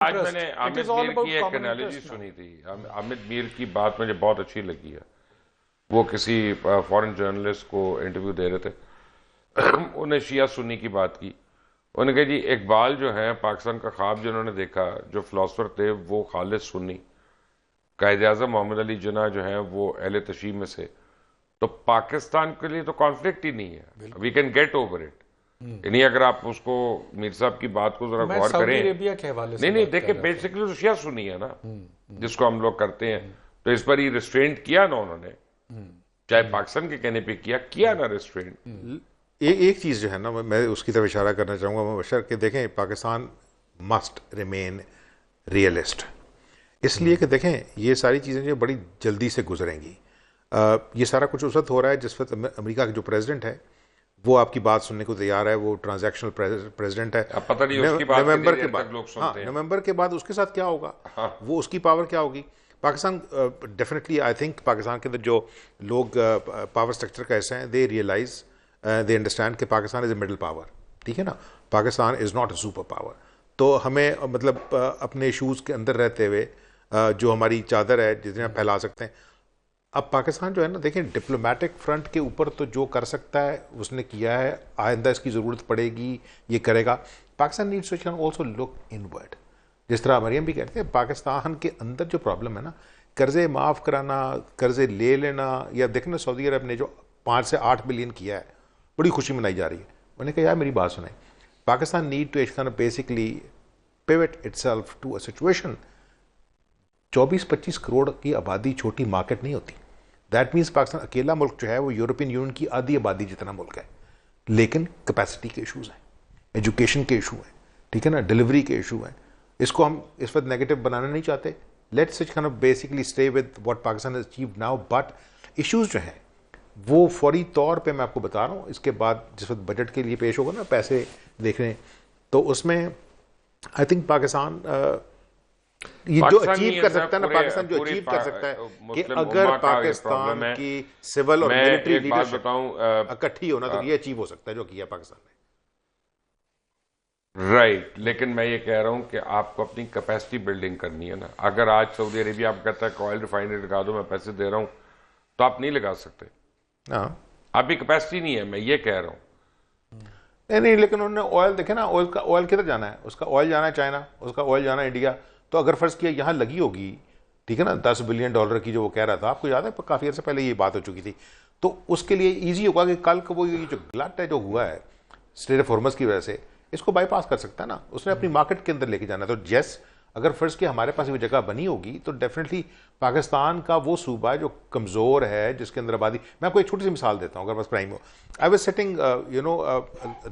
आज मैंने It Aamir is all Mir about की एक common एनालॉजी interest now. सुनी थी। आमिर मीर की बात मुझे बहुत अच्छी लगी है। वो किसी फॉरेन जर्नलिस्ट को इंटरव्यू दे रहे थे। उन्हें शिया सुन्नी की बात की। उन्होंने कहा जी इकबाल जो है पाकिस्तान का ख्वाब जिन्होंने देखा, जो फिलोसफर थे वो खालिद सुन्नी, कायद आज़म मोहम्मद अली जिन्ना जो है वो अहले तशीह में से। तो पाकिस्तान के लिए तो कॉन्फ्लिक्ट ही नहीं है, we can get over it. यानी अगर आप उसको मीर साहब की बात को जरा मैं गौर सऊदी करें। अरेबिया के हवाले से नहीं बात देखिए, कर रहा था। बेसिकली तो शिया सुन्नी है ना जिसको हम लोग करते हैं। तो इस पर ही रिस्ट्रेंट किया ना उन्होंने, चाहे पाकिस्तान के कहने पे किया ना रिस्ट्रेंट। एक चीज़ जो है ना, मैं उसकी तरफ इशारा करना चाहूँगा मुबशर, कि देखें पाकिस्तान मस्ट रिमेन रियलिस्ट, इसलिए कि देखें ये सारी चीज़ें जो बड़ी जल्दी से गुजरेंगी। ये सारा कुछ उस वक्त हो रहा है जिस वक्त अमेरिका का जो प्रेसिडेंट है वो आपकी बात सुनने को तैयार है, वो ट्रांजैक्शनल प्रेसिडेंट है। अब पता नहीं उसकी बात नवंबर कितनी के देर बाद, तक लोग हाँ, सुनते हैं। नवंबर के बाद उसके साथ क्या होगा, हाँ। वो उसकी पावर क्या होगी। Pakistan definitely I think Pakistan के अंदर जो लोग पावर स्ट्रक्चर का हिस्सा हैं, दे रियलाइज, दे अंडरस्टैंड कि Pakistan is a middle power. ठीक है ना, Pakistan is not a super power. तो हमें मतलब अपने इशूज़ के अंदर रहते हुए जो हमारी चादर है जितने हम फैला सकते हैं। अब पाकिस्तान जो है ना, देखें डिप्लोमेटिक फ्रंट के ऊपर तो जो कर सकता है उसने किया है, आइंदा इसकी ज़रूरत पड़ेगी ये करेगा। Pakistan needs to also look inward. जिस तरह मरियम भी कहते हैं, पाकिस्तान के अंदर जो प्रॉब्लम है ना, कर्जे माफ़ कराना, कर्जे ले लेना, या देखना सऊदी अरब ने जो 5 से 8 बिलियन किया है, बड़ी खुशी मनाई जा रही है। उन्होंने कहा यार मेरी बात सुने, Pakistan need to basically pivot itself to a situation. 24-25 crore की आबादी छोटी मार्केट नहीं होती। दैट मीन्स पाकिस्तान अकेला मुल्क जो है वो यूरोपियन यूनियन की आधी आबादी जितना मुल्क है, लेकिन कैपेसिटी के इशूज़ हैं, एजुकेशन के इशू हैं, ठीक है ना, डिलीवरी के इशू हैं। इसको हम इस वक्त नेगेटिव बनाना नहीं चाहते। Let's basically stay with what Pakistan has achieved now, but issues जो हैं वो फौरी तौर पे मैं आपको बता रहा हूँ, इसके बाद जिस वक्त बजट के लिए पेश होगा ना पैसे देखने, तो उसमें आई थिंक पाकिस्तान ये जो अचीव कर सकता है ना, पाकिस्तान जो अचीव कर सकता है कि अगर पाकिस्तान की सिविल और मिलिट्री लीडरशिप इकट्ठी होना, तो ये अचीव हो सकता है जो किया पाकिस्तान ने। राइट, लेकिन मैं ये कह रहा हूं कि आपको अपनी कैपेसिटी बिल्डिंग करनी है ना। अगर आज सऊदी अरेबिया आप कहता है कि ऑयल रिफाइनरी लगा दो, मैं पैसे दे रहा हूं, तो आप नहीं लगा सकते। हाँ, आपकी कैपेसिटी नहीं है, मैं ये कह रहा हूं। नहीं, लेकिन उन्होंने ऑयल देखे ना, ऑयल किधर जाना है, उसका ऑयल जाना है चाइना, उसका ऑयल जाना है इंडिया। तो अगर फर्ज किया यहाँ लगी होगी, ठीक है ना, $10 बिलियन की जो वो कह रहा था, आपको याद है काफ़ी अर्से पहले ये बात हो चुकी थी, तो उसके लिए ईजी होगा कि कल को वो ये जो ग्लट है जो हुआ है स्ट्रेट ऑफ हॉर्मज़ की वजह से, इसको बाईपास कर सकता है ना, उसने अपनी मार्केट के अंदर लेके जाना है। तो जैस अगर फर्ज किया हमारे पास वो जगह बनी होगी, तो डेफिनेटली पाकिस्तान का वो सूबा है जो कमज़ोर है, जिसके अंदर आबादी, मैं आपको एक छोटी सी मिसाल देता हूँ, अगर बस प्राइम हो। आई वाज सिटिंग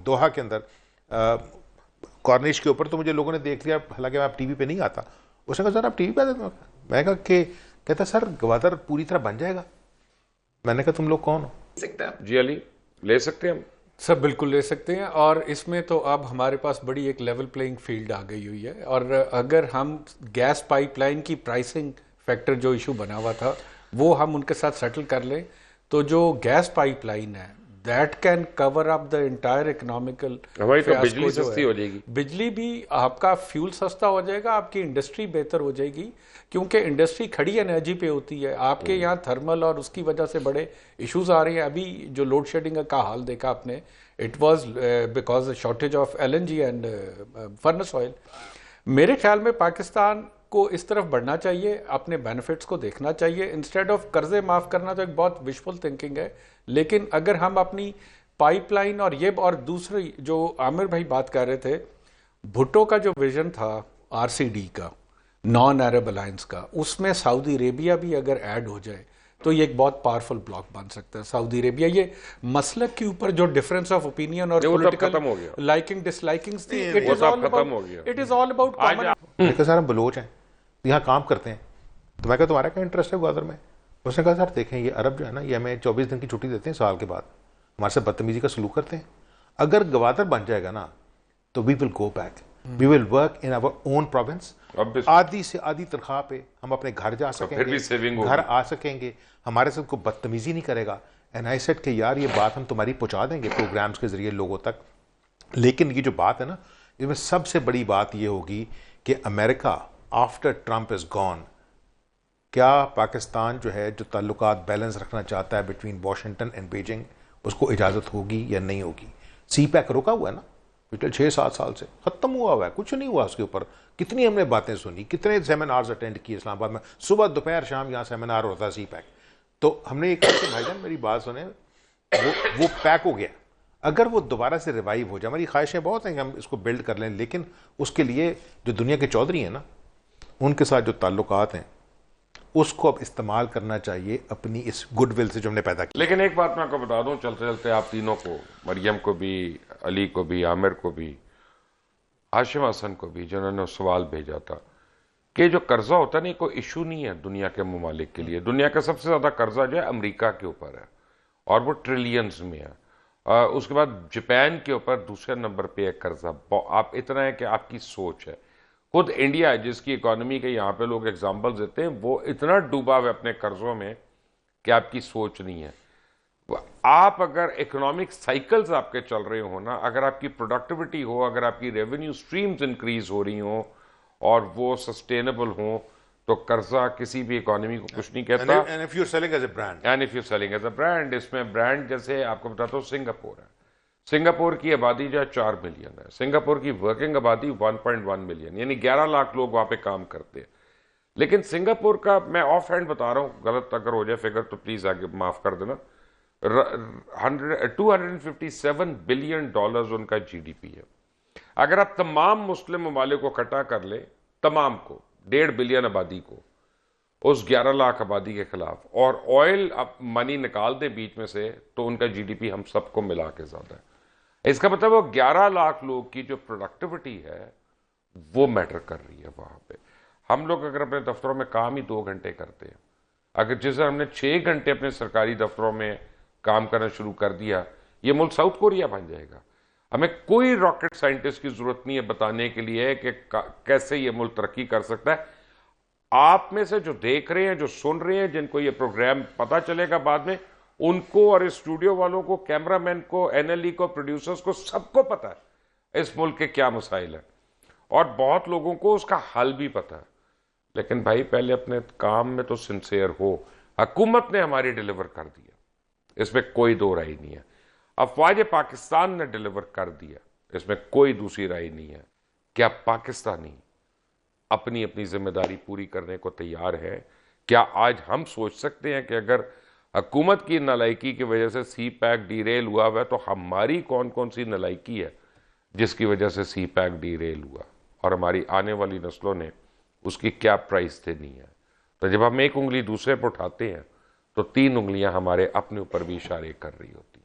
दोहा के अंदर कॉर्निश के ऊपर, तो मुझे लोगों ने देख लिया, हालांकि मैं टीवी पे नहीं आता। उसने कहा सर आप टीवी पे आते हैं? मैं कहा कि कहता सर गवादर पूरी तरह बन जाएगा। मैंने कहा तुम लोग कौन हो? जी अली, ले सकते हैं हम? सब बिल्कुल ले सकते हैं, और इसमें तो अब हमारे पास बड़ी एक लेवल प्लेइंग फील्ड आ गई हुई है। और अगर हम गैस पाइपलाइन की प्राइसिंग फैक्टर जो इशू बना हुआ था वो हम उनके साथ सेटल कर लें, तो जो गैस पाइपलाइन है that can cover up the entire economical. हमारी तो बिजली सस्ती हो जाएगी, बिजली भी आपका फ्यूल सस्ता हो जाएगा, आपकी इंडस्ट्री बेहतर हो जाएगी, क्योंकि इंडस्ट्री खड़ी एनर्जी पे होती है। आपके यहाँ थर्मल और उसकी वजह से बड़े इश्यूज आ रहे हैं। अभी जो लोड शेडिंग का हाल देखा आपने, it was because shortage of LNG and furnace oil. मेरे ख्याल में पाकिस्तान को इस तरफ बढ़ना चाहिए, अपने बेनिफिट्स को देखना चाहिए इंस्टेड ऑफ कर्जे माफ करना। तो एक बहुत विशफुल थिंकिंग है, लेकिन अगर हम अपनी पाइपलाइन और दूसरी जो आमिर भाई बात कर रहे थे, भुट्टो का जो विजन था RCD का, नॉन अरब अलायंस का, उसमें सऊदी अरेबिया भी अगर ऐड हो जाए तो ये एक बहुत पावरफुल ब्लॉक बन सकता है। सऊदी अरेबिया, ये मसलक के ऊपर जो डिफरेंस ऑफ ओपिनियन और पॉलिटिकल लाइकिंग डिसलाइकिंग्स थी, it is all about common. Sir हम बलोच हैं, यहाँ काम करते हैं, तो मैं कहा तुम्हारा क्या इंटरेस्ट है ग्वादर में? उसने कहा सर देखें ये अरब जो है ना, ये हमें 24 दिन की छुट्टी देते हैं साल के बाद, हमारे साथ बदतमीजी का सलूक करते हैं। अगर गवादर बन जाएगा ना, तो we will go back, we will work in our own province. आधी से आधी तनख्वाह पे हम अपने घर जा सकेंगे, घर आ सकेंगे, हमारे साथ कोई बदतमीजी नहीं करेगा। एंड आई सेड कि यार ये बात हम तुम्हारी पहुंचा देंगे प्रोग्राम्स के जरिए लोगों तक। लेकिन ये जो बात है ना, इसमें सबसे बड़ी बात ये होगी कि America after Trump is gone, क्या पाकिस्तान जो है जो ताल्लुकात बैलेंस रखना चाहता है बिटवीन वाशिंगटन एंड बीजिंग, उसको इजाज़त होगी या नहीं होगी? सी पैक रुका हुआ है ना पिछले 6-7 साल से, ख़त्म हुआ है, कुछ नहीं हुआ उसके ऊपर। कितनी हमने बातें सुनी, कितने सेमिनार्स अटेंड किए इस्लामाबाद में, सुबह दोपहर शाम यहाँ सेमिनार होता है सी पैक। तो हमने एक कहा कि भाईजान मेरी बात सुने, वो पैक हो गया, अगर वो दोबारा से रिवाइव हो जाए, हमारी ख्वाहिशें बहुत हैं कि हम इसको बिल्ड कर लें, लेकिन उसके लिए जो दुनिया के चौधरी हैं ना, उनके साथ जो ताल्लुकात हैं उसको अब इस्तेमाल करना चाहिए अपनी इस गुडविल से जो हमने पैदा की। लेकिन एक बात मैं आपको बता दूं, चलते चलते आप तीनों को, मरियम को भी, अली को भी, आमिर को भी, हाशिम हसन को भी, जिन्होंने सवाल भेजा था कि जो कर्जा होता नहीं, कोई इशू नहीं है दुनिया के ममालिक के लिए। दुनिया का सबसे ज्यादा कर्जा जो है अमेरिका के ऊपर है और वो ट्रिलियंस में है। उसके बाद जापान के ऊपर दूसरे नंबर पे है कर्जा। आप इतना है कि आपकी सोच है। खुद इंडिया है जिसकी इकोनॉमी के यहाँ पे लोग एग्जाम्पल देते हैं, वो इतना डूबा हुआ अपने कर्जों में कि आपकी सोच नहीं है। आप अगर इकोनॉमिक साइकिल्स आपके चल रहे हो ना, अगर आपकी प्रोडक्टिविटी हो, अगर आपकी रेवेन्यू स्ट्रीम्स इंक्रीज हो रही हो और वो सस्टेनेबल हो, तो कर्जा किसी भी इकोनॉमी को कुछ नहीं कहता। And if you are selling as a brand, and if you selling as a brand, इसमें ब्रांड जैसे आपको बताता हूँ सिंगापुर है। सिंगापुर की आबादी जो है 4 मिलियन है। सिंगापुर की वर्किंग आबादी 1.1 मिलियन, यानी 11 लाख लोग वहां पे काम करते हैं। लेकिन सिंगापुर का, मैं ऑफ हैंड बता रहा हूं, गलत अगर हो जाए फिगर तो प्लीज आगे माफ कर देना, 257 बिलियन डॉलर्स उनका जीडीपी है। अगर आप तमाम मुस्लिम ममालिक को इकट्ठा कर ले, तमाम को, 1.5 बिलियन आबादी को, उस 11 लाख आबादी के खिलाफ, और ऑयल अब मनी निकाल दे बीच में से, तो उनका जीडीपी हम सबको मिला के ज्यादा है। इसका मतलब वो 11 लाख लोग की जो प्रोडक्टिविटी है वो मैटर कर रही है वहां पे। हम लोग अगर अपने दफ्तरों में काम ही 2 घंटे करते हैं, अगर जैसे हमने 6 घंटे अपने सरकारी दफ्तरों में काम करना शुरू कर दिया, ये मुल्क साउथ कोरिया बन जाएगा। हमें कोई रॉकेट साइंटिस्ट की जरूरत नहीं है बताने के लिए कि कैसे ये मुल्क तरक्की कर सकता है। आप में से जो देख रहे हैं, जो सुन रहे हैं, जिनको ये प्रोग्राम पता चलेगा बाद में, उनको और इस स्टूडियो वालों को, कैमरामैन को, एनएलई को, प्रोड्यूसर्स को, सबको पता है इस मुल्क के क्या मसाइल है, और बहुत लोगों को उसका हल भी पता है। लेकिन भाई पहले अपने काम में तो सिंसियर हो। हुकूमत ने हमारी डिलीवर कर दिया, इसमें कोई दो राय नहीं है। अफवाज पाकिस्तान ने डिलीवर कर दिया, इसमें कोई दूसरी राय नहीं है। क्या पाकिस्तानी अपनी अपनी जिम्मेदारी पूरी करने को तैयार है? क्या आज हम सोच सकते हैं कि अगर हुकूमत की नालायकी की वजह से सी पैक डीरेल हुआ है, तो हमारी कौन कौन सी नालायकी है जिसकी वजह से सी पैक डीरेल हुआ, और हमारी आने वाली नस्लों ने उसकी क्या प्राइस देनी है? तो जब हम एक उंगली दूसरे पर उठाते हैं तो 3 उंगलियां हमारे अपने ऊपर भी इशारे कर रही होती।